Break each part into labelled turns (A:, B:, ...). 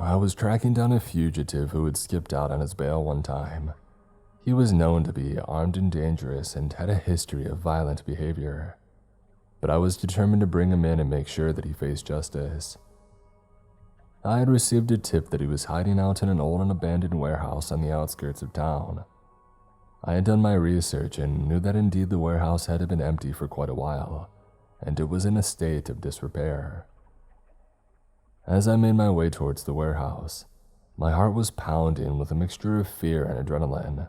A: I was tracking down a fugitive who had skipped out on his bail one time. He was known to be armed and dangerous and had a history of violent behavior, but I was determined to bring him in and make sure that he faced justice. I had received a tip that he was hiding out in an old and abandoned warehouse on the outskirts of town. I had done my research and knew that indeed the warehouse had been empty for quite a while, and it was in a state of disrepair. As I made my way towards the warehouse, my heart was pounding with a mixture of fear and adrenaline.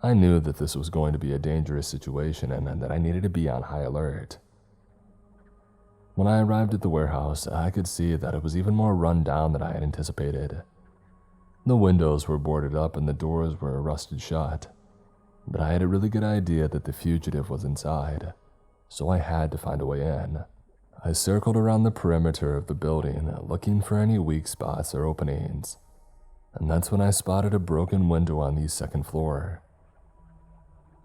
A: I knew that this was going to be a dangerous situation and that I needed to be on high alert. When I arrived at the warehouse, I could see that it was even more run down than I had anticipated. The windows were boarded up and the doors were rusted shut, but I had a really good idea that the fugitive was inside, so I had to find a way in. I circled around the perimeter of the building, looking for any weak spots or openings, and that's when I spotted a broken window on the second floor.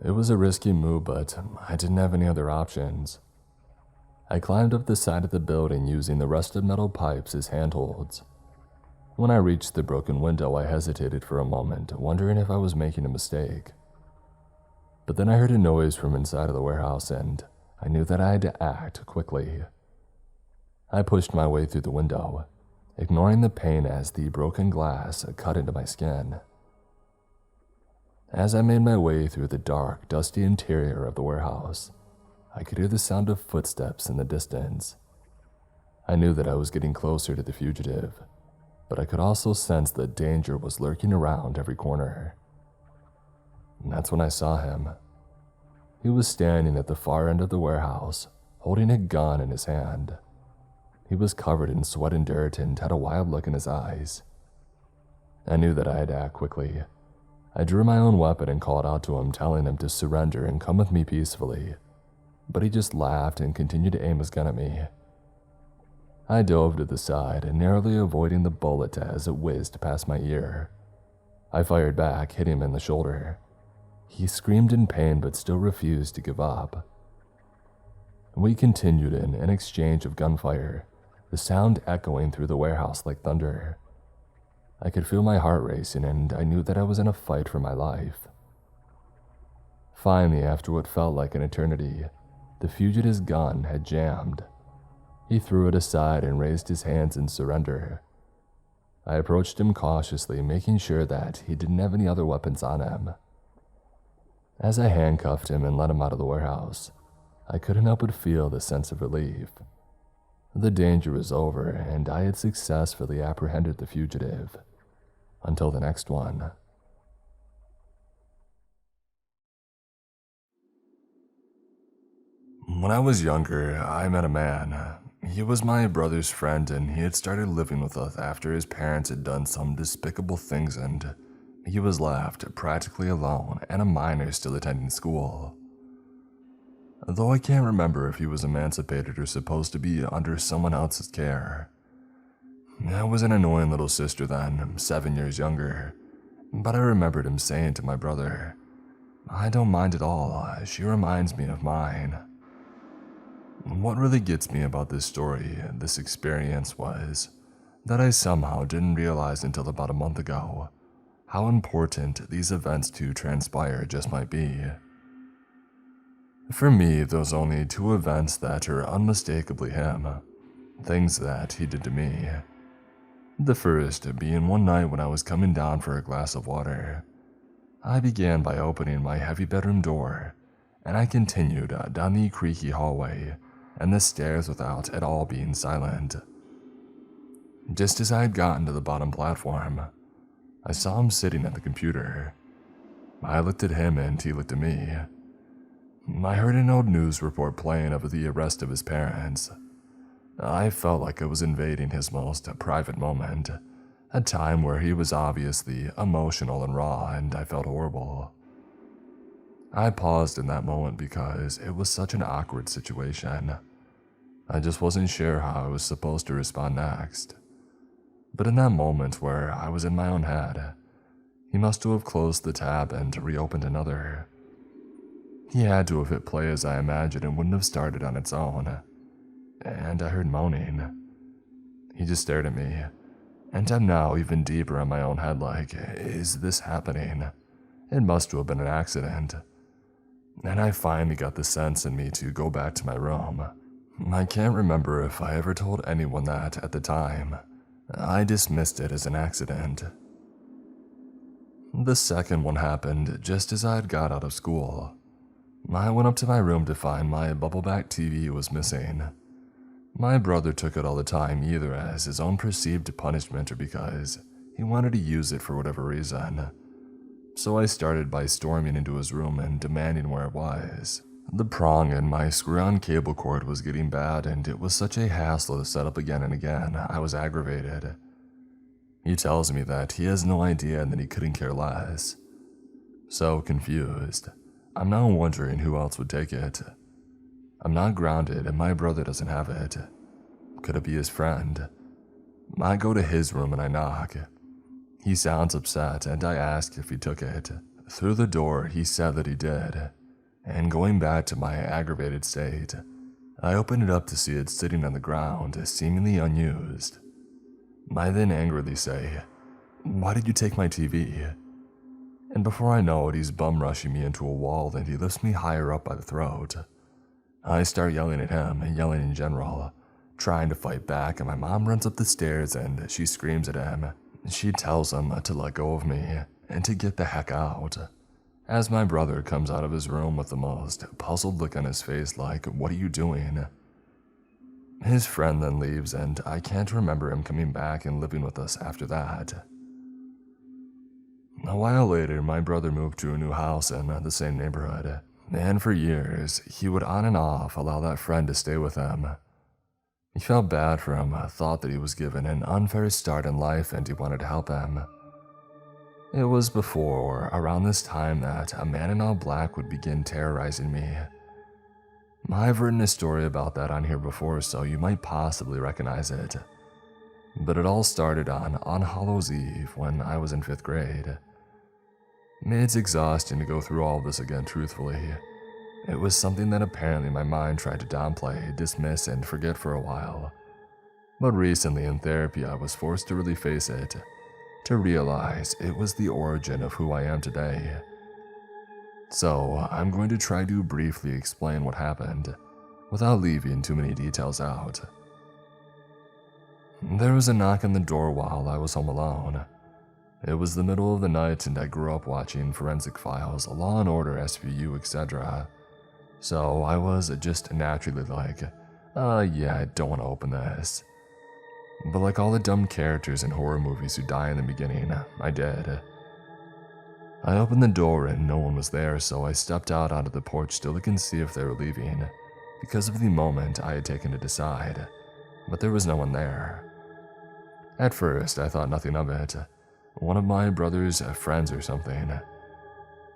A: It was a risky move, but I didn't have any other options. I climbed up the side of the building using the rusted metal pipes as handholds. When I reached the broken window, I hesitated for a moment, wondering if I was making a mistake. But then I heard a noise from inside of the warehouse, and I knew that I had to act quickly. I pushed my way through the window, ignoring the pain as the broken glass cut into my skin. As I made my way through the dark, dusty interior of the warehouse, I could hear the sound of footsteps in the distance. I knew that I was getting closer to the fugitive, but I could also sense that danger was lurking around every corner. And that's when I saw him. He was standing at the far end of the warehouse, holding a gun in his hand. He was covered in sweat and dirt and had a wild look in his eyes. I knew that I had to act quickly. I drew my own weapon and called out to him, telling him to surrender and come with me peacefully, but he just laughed and continued to aim his gun at me. I dove to the side, narrowly avoiding the bullet as it whizzed past my ear. I fired back, hitting him in the shoulder. He screamed in pain but still refused to give up. We continued in an exchange of gunfire, the sound echoing through the warehouse like thunder. I could feel my heart racing, and I knew that I was in a fight for my life. Finally, after what felt like an eternity, the fugitive's gun had jammed. He threw it aside and raised his hands in surrender. I approached him cautiously, making sure that he didn't have any other weapons on him. As I handcuffed him and let him out of the warehouse, I couldn't help but feel the sense of relief. The danger was over, and I had successfully apprehended the fugitive. Until the next one. When I was younger, I met a man. He was my brother's friend, and he had started living with us after his parents had done some despicable things, and he was left practically alone and a minor still attending school. Though I can't remember if he was emancipated or supposed to be under someone else's care. I was an annoying little sister then, 7 years younger, but I remembered him saying to my brother, "I don't mind at all, she reminds me of mine." What really gets me about this story, this experience, was that I somehow didn't realize until about a month ago how important these events to transpire just might be. For me, those only two events that are unmistakably him, things that he did to me. The first being one night when I was coming down for a glass of water. I began by opening my heavy bedroom door, and I continued down the creaky hallway and the stairs without at all being silent. Just as I had gotten to the bottom platform, I saw him sitting at the computer. I looked at him and he looked at me. I heard an old news report playing of the arrest of his parents. I felt like I was invading his most private moment, a time where he was obviously emotional and raw, and I felt horrible. I paused in that moment because it was such an awkward situation. I just wasn't sure how I was supposed to respond next. But in that moment where I was in my own head, he must have closed the tab and reopened another. He had to have hit play as I imagined and wouldn't have started on its own. And I heard moaning. He just stared at me, And I'm now even deeper in my own head like, is this happening? It must have been an accident. And I finally got the sense in me to go back to my room. I can't remember if I ever told anyone that at the time. I dismissed it as an accident. The second one happened just as I had got out of school. I went up to my room to find my bubble-back TV was missing. My brother took it all the time either as his own perceived punishment or because he wanted to use it for whatever reason. So I started by storming into his room and demanding where it was. The prong in my screw-on cable cord was getting bad and it was such a hassle to set up again and again, I was aggravated. He tells me that he has no idea and that he couldn't care less. So confused, I'm now wondering who else would take it. I'm not grounded and my brother doesn't have it. Could it be his friend? I go to his room and I knock. He sounds upset and I ask if he took it. Through the door, he said that he did. And going back to my aggravated state, I open it up to see it sitting on the ground, seemingly unused. I then angrily say, "Why did you take my TV?" And before I know it, he's bum rushing me into a wall and he lifts me higher up by the throat. I start yelling at him and yelling in general, trying to fight back, and my mom runs up the stairs and she screams at him. She tells him to let go of me and to get the heck out. As my brother comes out of his room with the most puzzled look on his face like, "What are you doing?" His friend then leaves and I can't remember him coming back and living with us after that. A while later, my brother moved to a new house in the same neighborhood, and for years, he would on and off allow that friend to stay with him. He felt bad for him, thought that he was given an unfair start in life and he wanted to help him. It was before or around this time that a man in all black would begin terrorizing me. I've written a story about that on here before, so you might possibly recognize it. But it all started on Hallows Eve when I was in 5th grade. It's exhausting to go through all of this again, truthfully. It was something that apparently my mind tried to downplay, dismiss, and forget for a while. But recently in therapy, I was forced to really face it, to realize it was the origin of who I am today. So, I'm going to try to briefly explain what happened, without leaving too many details out. There was a knock on the door while I was home alone. It was the middle of the night and I grew up watching Forensic Files, Law & Order, SVU, etc. So I was just naturally like, yeah, I don't want to open this. But like all the dumb characters in horror movies who die in the beginning, I did. I opened the door and no one was there, so I stepped out onto the porch to look and see if they were leaving, because of the moment I had taken to decide, but there was no one there. At first, I thought nothing of it, one of my brother's friends or something.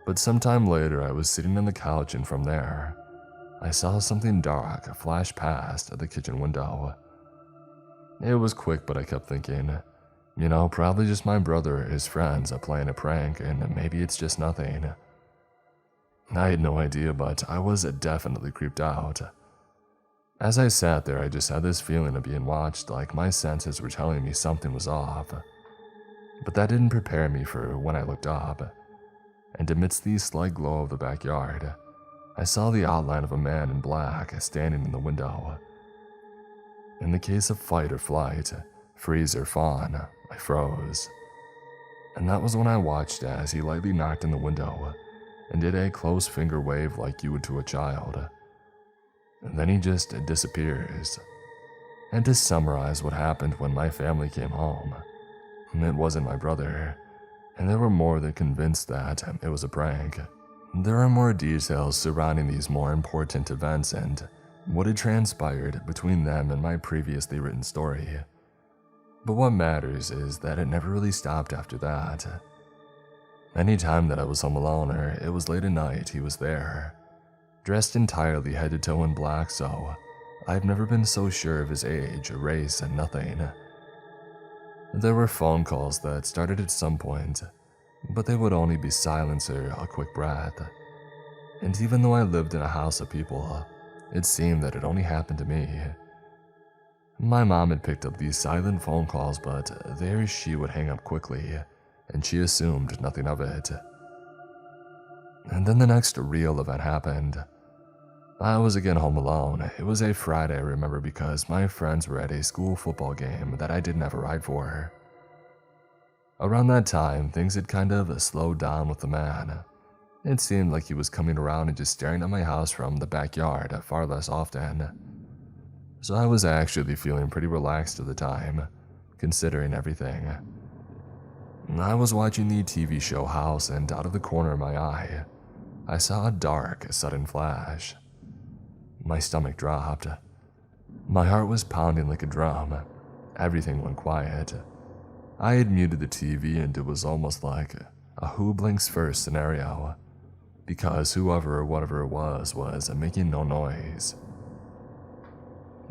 A: But sometime later, I was sitting on the couch and from there, I saw something dark flash past the kitchen window. It was quick, but I kept thinking, probably just my brother or his friends are playing a prank and maybe it's just nothing. I had no idea, but I was definitely creeped out. As I sat there, I just had this feeling of being watched, like my senses were telling me something was off. But that didn't prepare me for when I looked up, and amidst the slight glow of the backyard, I saw the outline of a man in black standing in the window. In the case of fight or flight, freeze or fawn, I froze. And that was when I watched as he lightly knocked on the window and did a close finger wave like you would to a child. And then he just disappears. And to summarize what happened when my family came home, it wasn't my brother, and they were more than convinced that it was a prank. There are more details surrounding these more important events and what had transpired between them and my previously written story. But what matters is that it never really stopped after that. Any time that I was home alone or it was late at night, he was there, dressed entirely head to toe in black, so I've never been so sure of his age, race, and nothing. There were phone calls that started at some point, but they would only be silence or a quick breath. And even though I lived in a house of people, it seemed that it only happened to me. My mom had picked up these silent phone calls, but there she would hang up quickly, and she assumed nothing of it. And then the next real event happened. I was again home alone. It was a Friday, I remember, because my friends were at a school football game that I didn't have a ride for. Around that time, things had kind of slowed down with the man. It seemed like he was coming around and just staring at my house from the backyard far less often. So I was actually feeling pretty relaxed at the time, considering everything. I was watching the TV show House, and out of the corner of my eye, I saw a dark, sudden flash. My stomach dropped. My heart was pounding like a drum. Everything went quiet. I had muted the TV, and it was almost like a who blinks first scenario, because whoever or whatever it was making no noise.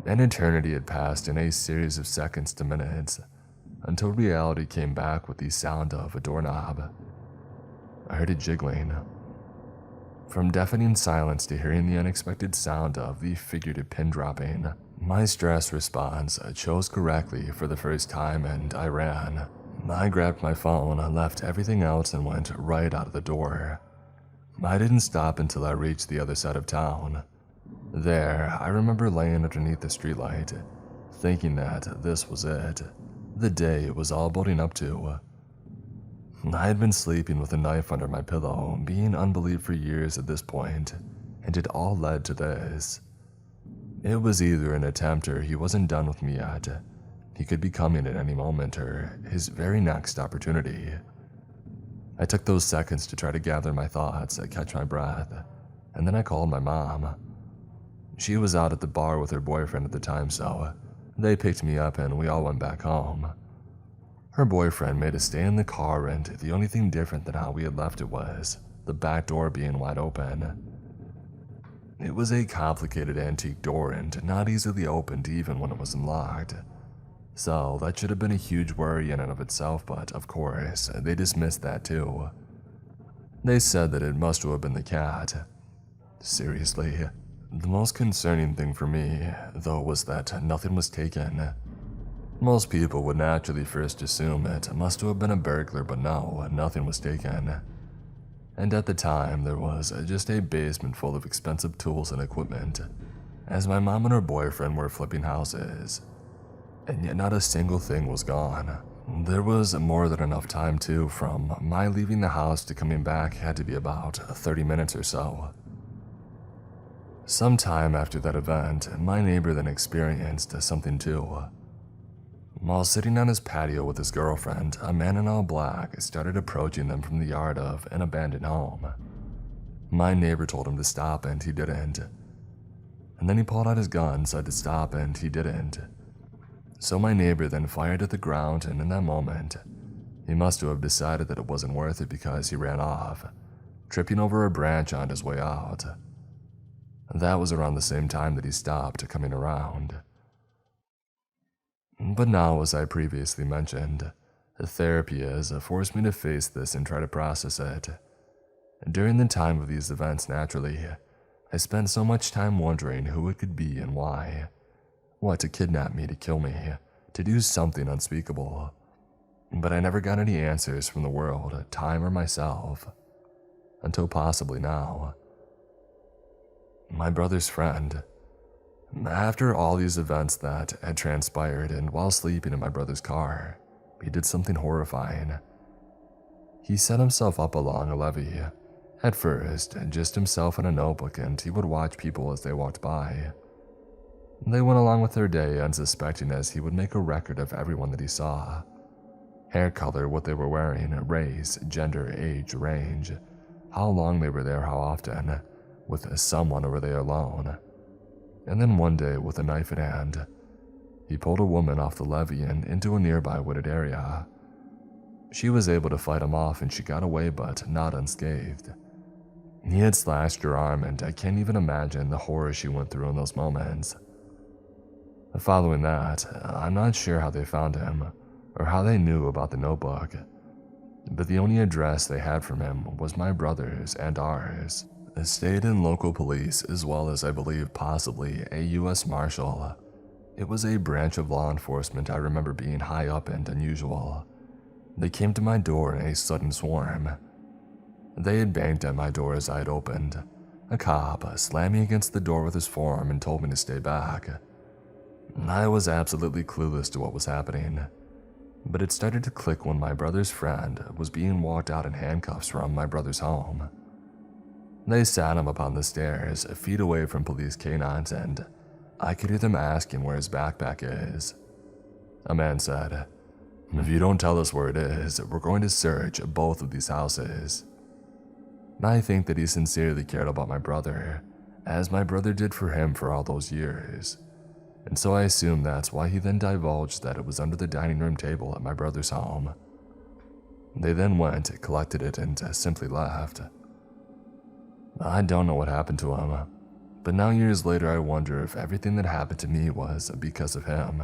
A: An eternity had passed in a series of seconds to minutes, until reality came back with the sound of a doorknob. I heard it jiggling. From deafening silence to hearing the unexpected sound of the figurative pin dropping, my stress response chose correctly for the first time, and I ran. I grabbed my phone, left everything else, and went right out of the door. I didn't stop until I reached the other side of town. There, I remember laying underneath the streetlight, thinking that this was it, the day it was all building up to. I had been sleeping with a knife under my pillow, being unbelieved for years at this point, and it all led to this. It was either an attempt or he wasn't done with me yet. He could be coming at any moment, or his very next opportunity. I took those seconds to try to gather my thoughts, catch my breath, and then I called my mom. She was out at the bar with her boyfriend at the time, so they picked me up and we all went back home. Her boyfriend made us stay in the car, and the only thing different than how we had left it was the back door being wide open. It was a complicated antique door and not easily opened even when it was unlocked. So that should have been a huge worry in and of itself, but of course, they dismissed that too. They said that it must have been the cat. Seriously, the most concerning thing for me, though, was that nothing was taken. Most people would naturally first assume it must have been a burglar, but no, nothing was taken. And at the time, there was just a basement full of expensive tools and equipment, as my mom and her boyfriend were flipping houses. And yet not a single thing was gone. There was more than enough time too. From my leaving the house to coming back had to be about 30 minutes or so. Sometime after that event, my neighbor then experienced something too. While sitting on his patio with his girlfriend, a man in all black started approaching them from the yard of an abandoned home. My neighbor told him to stop, and he didn't. And then he pulled out his gun, said to stop, and he didn't. So my neighbor then fired at the ground, and in that moment, he must have decided that it wasn't worth it because he ran off, tripping over a branch on his way out. That was around the same time that he stopped coming around. But now, as I previously mentioned, therapy has forced me to face this and try to process it. During the time of these events, naturally, I spent so much time wondering who it could be and why. What, to kidnap me, to kill me, to do something unspeakable. But I never got any answers from the world, time, or myself. Until possibly now. My brother's friend. After all these events that had transpired, and while sleeping in my brother's car, he did something horrifying. He set himself up along a levee. At first, just himself and a notebook, and he would watch people as they walked by. They went along with their day unsuspecting, as he would make a record of everyone that he saw. Hair color, what they were wearing, race, gender, age, range, how long they were there, how often, with someone, or were they alone. And then one day, with a knife in hand, he pulled a woman off the levee and into a nearby wooded area. She was able to fight him off, and she got away, but not unscathed. He had slashed her arm, and I can't even imagine the horror she went through in those moments. Following that, I'm not sure how they found him, or how they knew about the notebook, but the only address they had from him was my brother's and ours. State and local police, as well as, I believe, possibly a U.S. Marshal, It was a branch of law enforcement I remember being high up and unusual. They came to my door in a sudden swarm. They had banged at my door as I had opened. A cop slammed me against the door with his forearm and told me to stay back. I was absolutely clueless to what was happening, but it started to click when my brother's friend was being walked out in handcuffs from my brother's home. They sat him up on the stairs, feet away from police canines, and I could hear them asking where his backpack is. A man said, "If you don't tell us where it is, we're going to search both of these houses." I think that he sincerely cared about my brother, as my brother did for him for all those years, and so I assume that's why he then divulged that it was under the dining room table at my brother's home. They then went, collected it, and simply left. I don't know what happened to him, but now years later I wonder if everything that happened to me was because of him.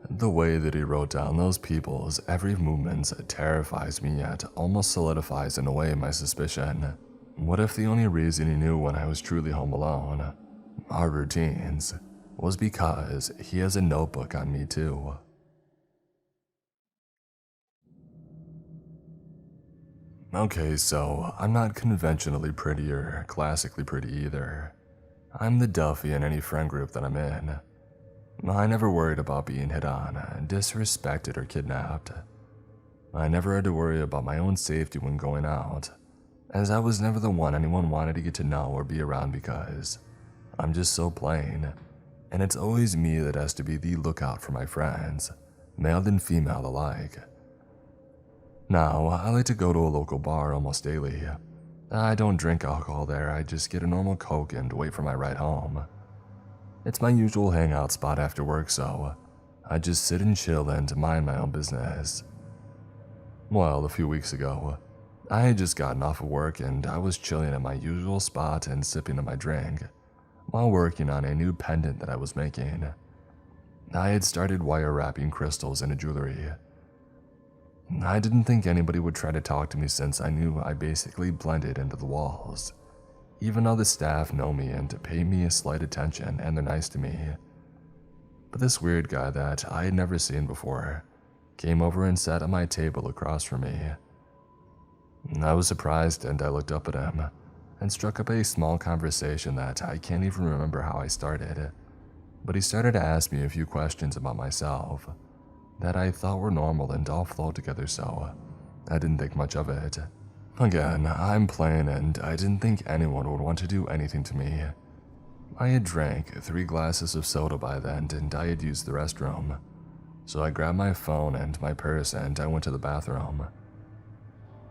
A: The way that he wrote down those people's every movement terrifies me, yet almost solidifies in a way my suspicion. What if the only reason he knew when I was truly home alone, our routines, was because he has a notebook on me too? Okay, so I'm not conventionally pretty or classically pretty either. I'm the Duffy in any friend group that I'm in. I never worried about being hit on, disrespected, or kidnapped. I never had to worry about my own safety when going out, as I was never the one anyone wanted to get to know or be around because I'm just so plain, and it's always me that has to be the lookout for my friends, male and female alike. Now, I like to go to a local bar almost daily. I don't drink alcohol there, I just get a normal Coke and wait for my ride home. It's my usual hangout spot after work, so I just sit and chill and mind my own business. Well, a few weeks ago, I had just gotten off of work and I was chilling at my usual spot and sipping on my drink while working on a new pendant that I was making. I had started wire wrapping crystals in a jewelry. I didn't think anybody would try to talk to me since I knew I basically blended into the walls, even though the staff know me and pay me a slight attention and they're nice to me. But this weird guy that I had never seen before came over and sat at my table across from me. I was surprised and I looked up at him and struck up a small conversation that I can't even remember how I started, but he started to ask me a few questions about myself that I thought were normal and all flowed together, so I didn't think much of it. Again, I'm plain and I didn't think anyone would want to do anything to me. I had drank 3 glasses of soda by then and I had used the restroom, so I grabbed my phone and my purse and I went to the bathroom.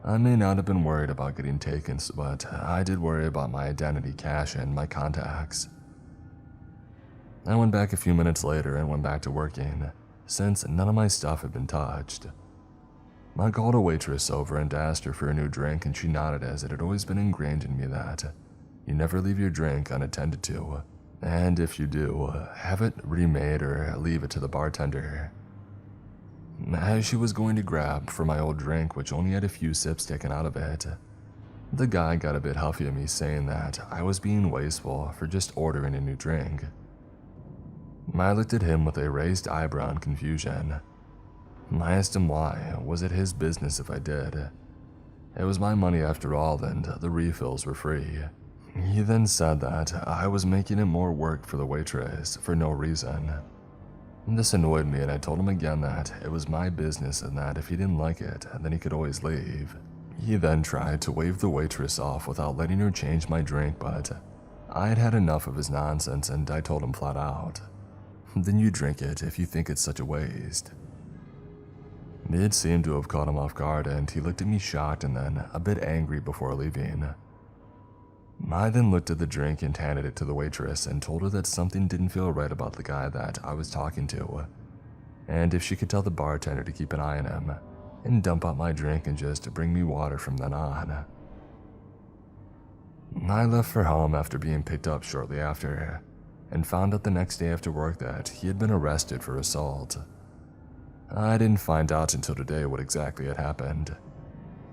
A: I may not have been worried about getting taken, but I did worry about my identity, cash, and my contacts. I went back a few minutes later and went back to working, since none of my stuff had been touched. I called a waitress over and asked her for a new drink, and she nodded as it had always been ingrained in me that you never leave your drink unattended to, and if you do, have it remade or leave it to the bartender. As she was going to grab for my old drink, which only had a few sips taken out of it, the guy got a bit huffy at me, saying that I was being wasteful for just ordering a new drink. I looked at him with a raised eyebrow in confusion. I asked him why. Was it his business if I did? It was my money after all, and the refills were free. He then said that I was making it more work for the waitress for no reason. This annoyed me, and I told him again that it was my business and that if he didn't like it, then he could always leave. He then tried to wave the waitress off without letting her change my drink, but I had had enough of his nonsense and I told him flat out, "Then you drink it if you think it's such a waste." It seemed to have caught him off guard, and he looked at me shocked and then a bit angry before leaving. I then looked at the drink and handed it to the waitress and told her that something didn't feel right about the guy that I was talking to, and if she could tell the bartender to keep an eye on him and dump out my drink and just bring me water from then on. I left for home after being picked up shortly after, and found out the next day after work that he had been arrested for assault. I didn't find out until today what exactly had happened.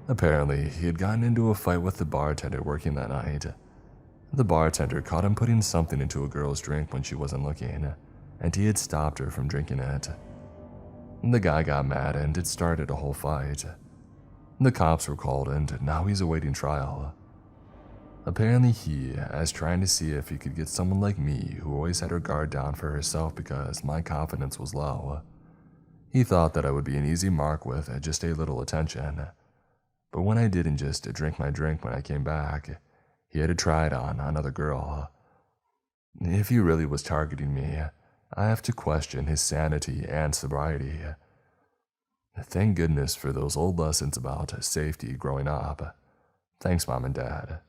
A: Apparently, he had gotten into a fight with the bartender working that night. The bartender caught him putting something into a girl's drink when she wasn't looking, and he had stopped her from drinking it. The guy got mad and it started a whole fight. The cops were called and now he's awaiting trial. Apparently he is trying to see if he could get someone like me who always had her guard down for herself because my confidence was low. He thought that I would be an easy mark with just a little attention. But when I didn't just drink my drink when I came back, he had to try it on another girl. If he really was targeting me, I have to question his sanity and sobriety. Thank goodness for those old lessons about safety growing up. Thanks, Mom and Dad.